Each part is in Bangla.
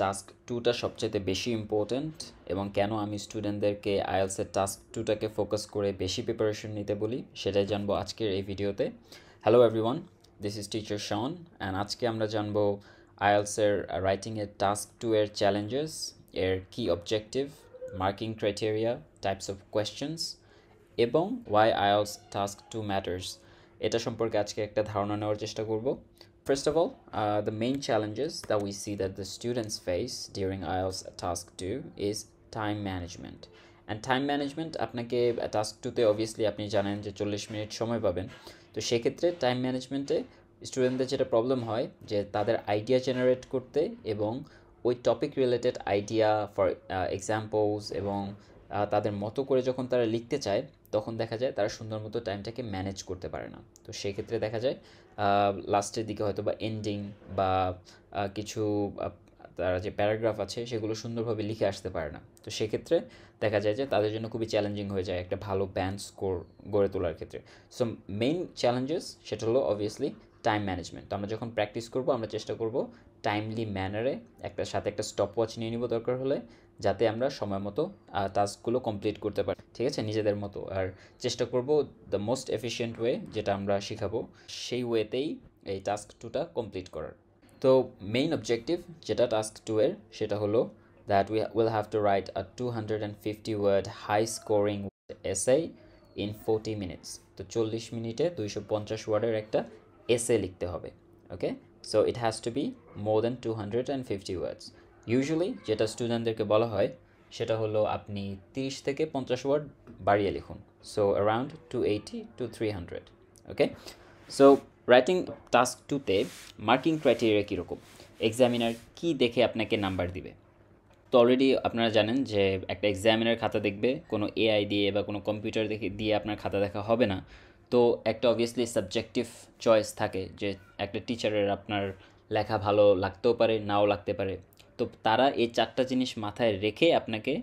টাস্ক 2টা সবচেয়ে বেশি ইম্পর্ট্যান্ট এবং কেন আমি স্টুডেন্টদেরকে আইএলটিএসের টাস্ক 2টাকে ফোকাস করে বেশি প্রিপারেশন নিতে বলি সেটাই জানবো আজকের এই ভিডিওতে। Hello everyone, this is teacher Sean and আজকে আমরা জানবো আইএলটিএসের রাইটিংয়ের টাস্ক 2 এর চ্যালেঞ্জেস, এর কি objective, marking criteria, types of questions এবং ওয়াই আইএলটিএস টাস্ক 2 ম্যাটার্স, এটা সম্পর্কে আজকে একটা ধারণা নেওয়ার চেষ্টা করব। First of all, the main challenges that we see that the students face during IELTS Task 2 is time management. And time management আপনাকে টাস্ক 2তে অবভিয়াসলি আপনি জানেন যে 40 মিনিট সময় পাবেন। তো সেক্ষেত্রে টাইম ম্যানেজমেন্টে স্টুডেন্টদের যেটা প্রবলেম হয় যে তাদের আইডিয়া জেনারেট করতে এবং ওই topic related idea for examples এবং তাদের মতো করে যখন তারা লিখতে চায় তখন দেখা যায় তারা সুন্দর মতো টাইমটাকে ম্যানেজ করতে পারে না। তো সেক্ষেত্রে দেখা যায় লাস্টের দিকে হয়তো বা এন্ডিং বা কিছু তারা যে প্যারাগ্রাফ আছে সেগুলো সুন্দরভাবে লিখে আসতে পারে না। তো সেক্ষেত্রে দেখা যায় যে তাদের জন্য খুবই চ্যালেঞ্জিং হয়ে যায় একটা ভালো ব্যান্ড স্কোর গড়ে তোলার ক্ষেত্রে। সো মেইন চ্যালেঞ্জেস সেটা হলো অবভিয়াসলি টাইম ম্যানেজমেন্ট। তো আমরা যখন প্র্যাকটিস করব আমরা চেষ্টা করব টাইমলি ম্যানারে সাথে একটা স্টপ ওয়াচ নিয়ে নিব দরকার হলে, যাতে আমরা সময় মতো টাস্কগুলো কমপ্লিট করতে পারি, ঠিক আছে, নিজেদের মতো। আর চেষ্টা করব দ্য মোস্ট এফিশিয়েন্ট ওয়ে যেটা আমরা শেখাবো সেই ওয়েতেই এই টাস্ক 2টা কমপ্লিট করার। তো মেইন অবজেক্টিভ যেটা টাস্ক 2 এর সেটা হলো that we will have to write a 250 word high scoring essay in 40 minutes. তো 40 মিনিটে 250 ওয়ার্ডের একটা এসে লিখতে হবে। Okay, so it has to be more than 250 words. Usually যেটা স্টুডেন্টদেরকে বলা হয় সেটা হলো আপনি 30 থেকে 50 ওয়ার্ড বাড়িয়ে লিখুন, so around 280 to 300। Okay, so writing task 2তে মার্কিং ক্রাইটেরিয়া কীরকম, এক্সামিনার কি দেখে আপনাকে নাম্বার দিবে। তো অলরেডি আপনারা জানেন যে একটা এক্সামিনার খাতা দেখবে, কোনো এআই দিয়ে বা কোনো কম্পিউটার দিয়ে আপনার খাতা দেখা হবে না। তো একটা অবভিয়াসলি সাবজেক্টিভ চয়েস থাকে যে একটা টিচারের আপনার লেখা ভালো লাগতেও পারে, নাও লাগতে পারে। তো তারা এই 4টা জিনিস মাথায় রেখে আপনাকে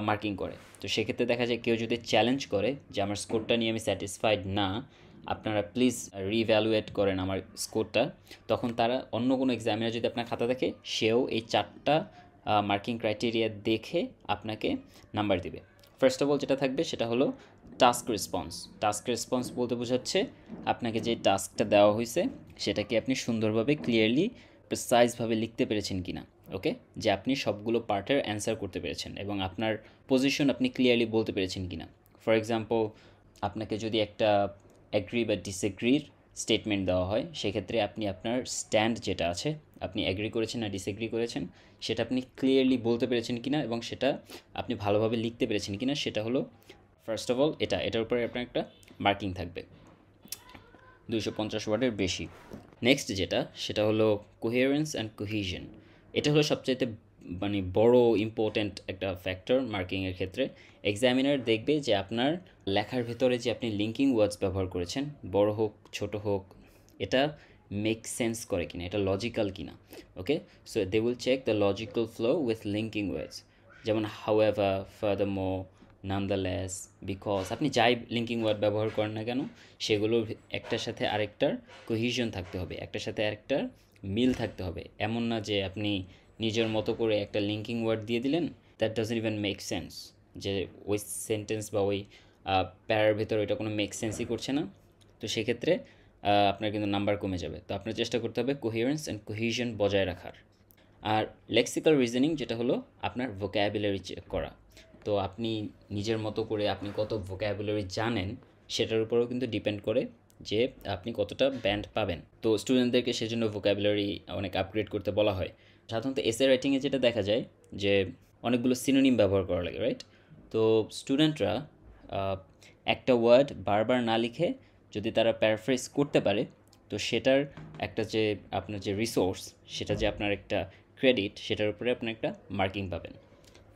মার্কিং করে। তো সেক্ষেত্রে দেখা যায় কেউ যদি চ্যালেঞ্জ করে যে আমার স্কোরটা নিয়ে আমি স্যাটিসফাইড না, আপনারা প্লিজ রিভ্যালুয়েট করেন আমার স্কোরটা, তখন তারা অন্য কোনো এক্সামিনার যদি আপনার খাতা দেখে সেও এই 4টা মার্কিং ক্রাইটেরিয়া দেখে আপনাকে নাম্বার দিবে। ফার্স্ট অফ অল যেটা থাকবে সেটা হলো টাস্ক রেসপন্স। টাস্ক রেসপন্স বলতে বোঝাচ্ছে আপনাকে যে টাস্কটা দেওয়া হয়েছে সেটাকে আপনি সুন্দরভাবে ক্লিয়ারলি প্রিসাইজভাবে লিখতে পেরেছেন কিনা। ওকে, যে আপনি সবগুলো পার্টের অ্যান্সার করতে পেরেছেন এবং আপনার পজিশন আপনি ক্লিয়ারলি বলতে পেরেছেন কিনা। ফর এক্সাম্পল, আপনাকে যদি একটা অ্যাগ্রি বা ডিসএগ্রির স্টেটমেন্ট দেওয়া হয়, সেক্ষেত্রে আপনি আপনার স্ট্যান্ড যেটা আছে, আপনি অ্যাগ্রি করেছেন না ডিসএগ্রি করেছেন, সেটা আপনি ক্লিয়ারলি বলতে পেরেছেন কিনা এবং সেটা আপনি ভালোভাবে লিখতে পেরেছেন কিনা, সেটা হলো ফার্স্ট অফ অল এটার উপরে আপনার একটা মার্কিং থাকবে 250 ওয়ার্ডের বেশি। নেক্সট যেটা সেটা হলো কোহেরেন্স অ্যান্ড কোহিশন। এটা হলো সবচাইতে বড় ইম্পর্ট্যান্ট একটা ফ্যাক্টর মার্কিংয়ের ক্ষেত্রে। এক্সামিনার দেখবে যে আপনার লেখার ভেতরে যে আপনি লিঙ্কিং ওয়ার্ডস ব্যবহার করেছেন, বড় হোক ছোট হোক, এটা মেক সেন্স করে কিনা, এটা লজিক্যাল কিনা। Okay, so they will check the logical flow with linking words, যেমন হাউএভার, ফার্দারমোর, নানদালেস, বিকজ, আপনি যাই লিঙ্কিং ওয়ার্ড ব্যবহার করেন না কেন সেগুলোর একটার সাথে আরেকটার কোহিশন থাকতে হবে, একটার সাথে আরেকটার মিল থাকতে হবে। এমন না যে আপনি নিজের মতো করে একটা লিঙ্কিং ওয়ার্ড দিয়ে দিলেন, that doesn't even make sense, যে ওই সেন্টেন্স বা ওই প্যারার ভেতর ওইটা কোনো মেক সেন্সই করছে না। তো সেক্ষেত্রে আপনার কিন্তু নাম্বার কমে যাবে। তো আপনার চেষ্টা করতে হবে কোহেরেন্স অ্যান্ড কোহিশন বজায় রাখার। আর লেক্সিক্যাল রিজনিং যেটা হলো আপনার ভোক্যাবুলারি চেক করা। তো আপনি নিজের মতো করে আপনি কত ভোক্যাবুলারি জানেন সেটার উপরেও কিন্তু ডিপেন্ড করে যে আপনি কতটা ব্যান্ড পাবেন। তো স্টুডেন্টদেরকে সেজন্য ভোক্যাবুলারি অনেক আপগ্রেড করতে বলা হয়। সাধারণত এসে রাইটিংয়ে যেটা দেখা যায় যে অনেকগুলো সিনোনিম ব্যবহার করা লাগে, রাইট? তো স্টুডেন্টরা একটা ওয়ার্ড বারবার না লিখে যদি তারা প্যারাফ্রেজ করতে পারে, তো সেটার একটা যে আপনার যে রিসোর্স, সেটা যে আপনার একটা ক্রেডিট, সেটার উপরে আপনি একটা মার্কিং পাবেন।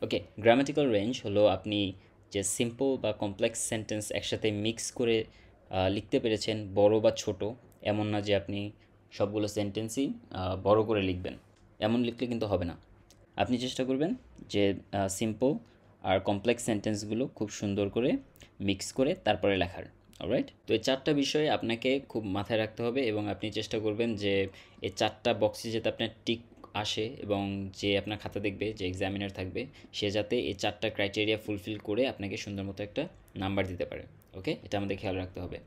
ওকে, গ্রামাটিক্যাল রেঞ্জ হলো আপনি যে সিম্পল বা কমপ্লেক্স সেন্টেন্স একসাথে মিক্স করে লিখতে পেরেছেন, বড় বা ছোট, এমন না যে আপনি সবগুলো সেন্টেন্সই বড় করে লিখবেন, এমন লিখলে কিন্তু হবে না। আপনি চেষ্টা করবেন যে সিম্পল আর কমপ্লেক্স সেন্টেন্সগুলো খুব সুন্দর করে মিক্স করে তারপরে লেখার। অলরাইট, তো এই 4টা বিষয়ে আপনাকে খুব মাথায় রাখতে হবে এবং আপনি চেষ্টা করবেন যে এই 4টা বক্সে যাতে আপনার টিক আসে এবং যে আপনার খাতা দেখবে, যে এক্সামিনার থাকবে, সে যাতে এই 4টা ক্রাইটেরিয়া ফুলফিল করে আপনাকে সুন্দর মতো একটা নাম্বার দিতে পারে। ওকে, এটা আমাদের খেয়াল রাখতে হবে।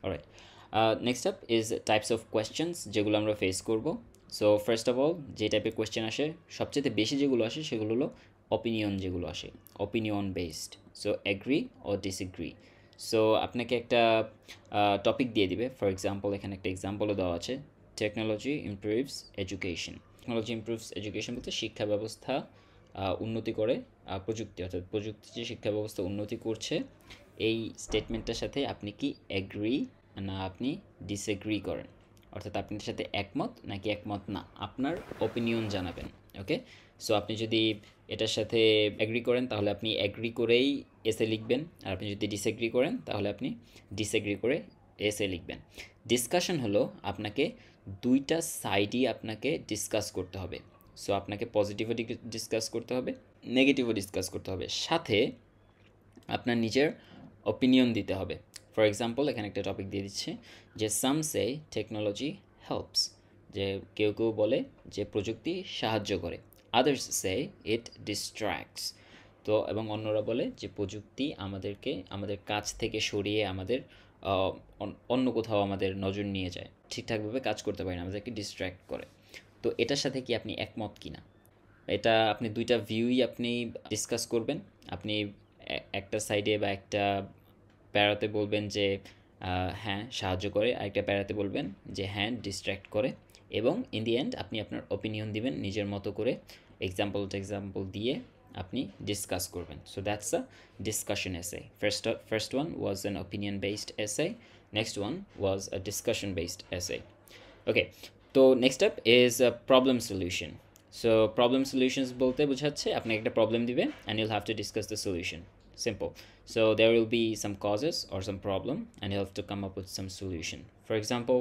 Alright, next up is types of questions যেগুলো আমরা ফেস করব। সো ফার্স্ট অফ অল, যে টাইপের কোয়েশ্চেন আসে, সবচেয়ে বেশি যেগুলো আসে সেগুলো হলো অপিনিয়ন, যেগুলো আসে opinion based. So agree or disagree. So আপনাকে একটা টপিক দিয়ে দিবে। ফর এক্সাম্পল, এখানে একটা এক্সাম্পলও দেওয়া আছে, technology improves education. Technology improves education বলতে শিক্ষা ব্যবস্থা উন্নতি করে, প্রযুক্তি, অর্থাৎ প্রযুক্তি যে শিক্ষা ব্যবস্থা উন্নতি করছে, এই স্টেটমেন্টটার সাথে আপনি কি অ্যাগ্রি না আপনি ডিসএগ্রি করেন, অর্থাৎ আপনি এর সাথে একমত নাকি একমত না, আপনার ওপিনিয়ন জানাবেন। ওকে, সো আপনি যদি এটার সাথে অ্যাগ্রি করেন তাহলে আপনি অ্যাগ্রি করেই এসে লিখবেন, আর আপনি যদি ডিসএগ্রি করেন তাহলে আপনি ডিসএগ্রি করে এসে লিখবেন। ডিসকাশন হলো আপনাকে দুইটা সাইডই আপনাকে ডিসকাস করতে হবে। সো আপনাকে পজিটিভও ডিসকাস করতে হবে, নেগেটিভও ডিসকাস করতে হবে, সাথে আপনার নিজের ওপিনিয়ন দিতে হবে। ফর এক্সাম্পল, এখানে একটা টপিক দিয়ে দিচ্ছে যে সাম সে টেকনোলজি হেল্পস, যে কেউ কেউ বলে যে প্রযুক্তি সাহায্য করে, আদার্স সে ইট ডিস্ট্র্যাক্টস। তো এবং অন্যরা বলে যে প্রযুক্তি আমাদেরকে আমাদের কাজ থেকে সরিয়ে আমাদের অন্য কোথাও আমাদের নজর নিয়ে যায়, ঠিকঠাকভাবে কাজ করতে পারি না, আমাদেরকে ডিস্ট্র্যাক্ট করে। তো এটার সাথে কি আপনি একমত কি না, এটা আপনি দুইটা ভিউই আপনি ডিসকাস করবেন। আপনি একটা সাইডে বা একটা প্যারাতে বলবেন যে হ্যাঁ সাহায্য করে, আরেকটা প্যারাতে বলবেন যে হ্যাঁ ডিস্ট্র্যাক্ট করে, এবং ইন দি এন্ড আপনি আপনার ওপিনিয়ন দিবেন নিজের মতো করে, এক্সাম্পল দিয়ে আপনি ডিসকাস করবেন। So that's a discussion essay. First one was an opinion based essay, next one was a discussion based essay. Okay, তো next up is a problem solution. So problem solutions বলতে বোঝাচ্ছে আপনাকে একটা প্রবলেম দিবে and you'll have to discuss the solution. Simple. So there will be some causes or some problem and you have to come up with some solution. For example,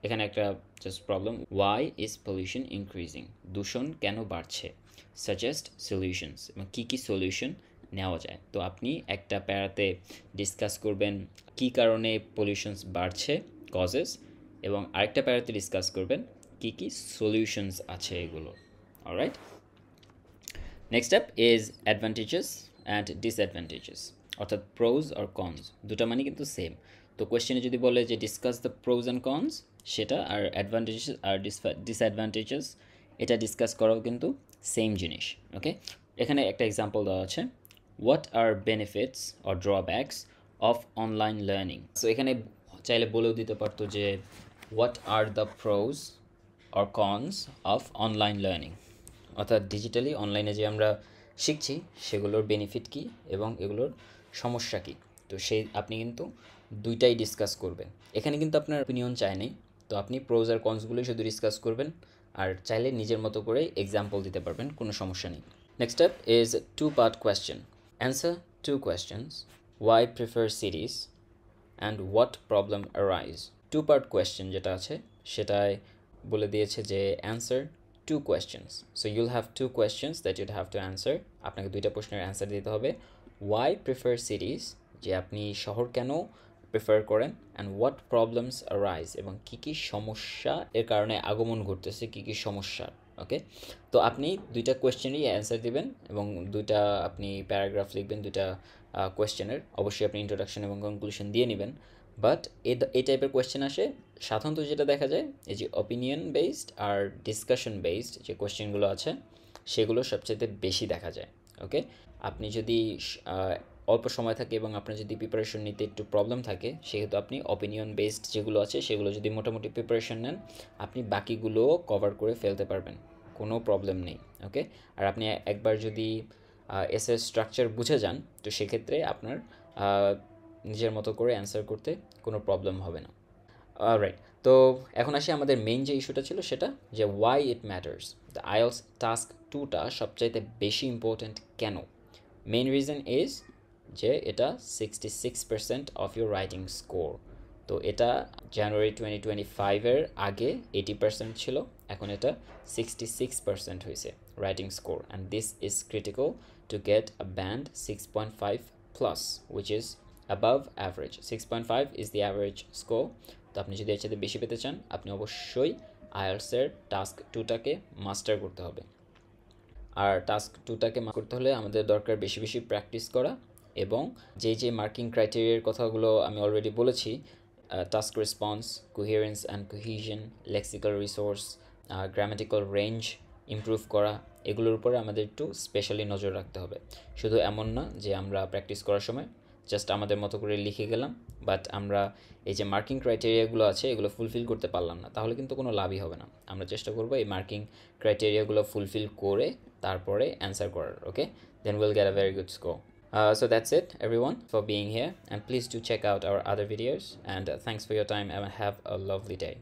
এখানে একটা just problem, why is pollution increasing? দূষণ কেন বাড়ছে? Suggest solutions. এবং কী কী সলিউশন নেওয়া যায়। তো আপনি একটা প্যারাতে ডিসকাস করবেন কী কারণে পলিউশনস বাড়ছে, কজেস, এবং আরেকটা প্যারাতে ডিসকাস করবেন কী কী সলিউশনস আছে এগুলো। Alright, next up is advantages and disadvantages, অর্থাৎ প্রোজ আর কনস, দুটা মানে কিন্তু সেম। তো কোয়েশ্চেনে যদি বলে যে discuss the pros and cons, সেটা আর অ্যাডভান্টেজেস আর ডিসঅ্যাডভান্টেজেস এটা ডিসকাস করাও কিন্তু সেম জিনিস। ওকে, এখানে একটা এক্সাম্পল দেওয়া আছে, what are benefits or drawbacks of online learning. So এখানে চাইলে বলেও দিতে পারতো যে what are the pros or cons of online learning, অর্থাৎ ডিজিটালি অনলাইনে যে আমরা শিখছি সেগুলোর বেনিফিট কী এবং এগুলোর সমস্যা কী। তো সেই আপনি কিন্তু দুইটাই ডিসকাস করবেন। এখানে কিন্তু আপনার ওপিনিয়ন চাই নেই, তো আপনি প্রোজ আর কনসগুলোই শুধু ডিসকাস করবেন, আর চাইলে নিজের মতো করে এক্সাম্পল দিতে পারবেন, কোনো সমস্যা নেই। Next step is two part question, answer to questions, why prefer series and what problem arise. Two part question যেটা আছে সেটায় বলে দিয়েছে যে answer two questions. So you'll have two questions that you'd have to answer. আপনাকে দুইটা প্রশ্নের অ্যান্সার দিতে হবে। Why prefer cities, যে আপনি শহর কেন প্রেফার করেন, অ্যান্ড হোয়াট প্রবলেমস অ্যারাইজ, এবং কী কী সমস্যা এর কারণে আগমন ঘটতেছে, কী কী সমস্যা। ওকে, তো আপনি দুইটা কোয়েশ্চেনই অ্যান্সার দিবেন এবং দুইটা আপনি প্যারাগ্রাফ লিখবেন দুইটা কোয়েশ্চেনের। অবশ্যই আপনি ইন্ট্রোডাকশন এবং কনক্লুশন দিয়ে নেবেন। বাট এই টাইপের কোয়েশ্চেন আসে সাধারণত যেটা দেখা যায়, এই যে অপিনিয়ন বেসড আর ডিসকাশন বেসড যে কোয়েশ্চেনগুলো আছে সেগুলো সবচেয়ে বেশি দেখা যায়। ওকে, আপনি যদি অল্প সময় থাকে এবং আপনার যদি প্রিপারেশন নিতে একটু প্রবলেম থাকে, সেহেতু আপনি অপিনিয়ন বেসড যেগুলো আছে সেগুলো যদি মোটামুটি প্রিপারেশন নেন, আপনি বাকিগুলোও কভার করে ফেলতে পারবেন, কোনো প্রবলেম নেই। ওকে, আর আপনি একবার যদি এসএ স্ট্রাকচার বুঝে যান, তো সেক্ষেত্রে আপনার নিজের মতো করে অ্যান্সার করতে কোনো প্রবলেম হবে না। রাইট, তো এখন আসি আমাদের মেইন যে ইস্যুটা ছিল সেটা, যে why it matters, the IELTS task 2টা সবচাইতে বেশি ইম্পর্ট্যান্ট কেন। মেইন রিজন ইজ যে এটা 66% অফ ইউর রাইটিং স্কোর। তো এটা জানুয়ারি 2025-এর আগে 80% ছিল, এখন এটা 66% হয়েছে writing score, and this is critical to get a band 6.5 plus, which is above average. 6.5 is the average score. তো আপনি যদি এর সাথে বেশি পেতে চান, আপনি অবশ্যই আইএলটিএসের টাস্ক 2টাকে মাস্টার করতে হবে। আর টাস্ক 2টাকে করতে হলে আমাদের দরকার বেশি বেশি প্র্যাকটিস করা, এবং যে মার্কিং ক্রাইটেরিয়ার কথাগুলো আমি অলরেডি বলেছি, task response, coherence and cohesion, lexical resource, grammatical range improve করা, এগুলোর উপরে আমাদের একটু স্পেশালি নজর রাখতে হবে। শুধু এমন না যে আমরা প্র্যাকটিস করার সময় জাস্ট আমাদের মতো করে লিখে গেলাম, বাট আমরা এই যে মার্কিং ক্রাইটেরিয়াগুলো আছে এগুলো ফুলফিল করতে পারলাম না, তাহলে কিন্তু কোনো লাভই হবে না। আমরা চেষ্টা করবো এই মার্কিং ক্রাইটেরিয়াগুলো ফুলফিল করে তারপরে অ্যান্সার করার। ওকে, then we'll get a very good score. So that's it everyone for being here, and please do check out our other videos, and thanks for your time and have a lovely day.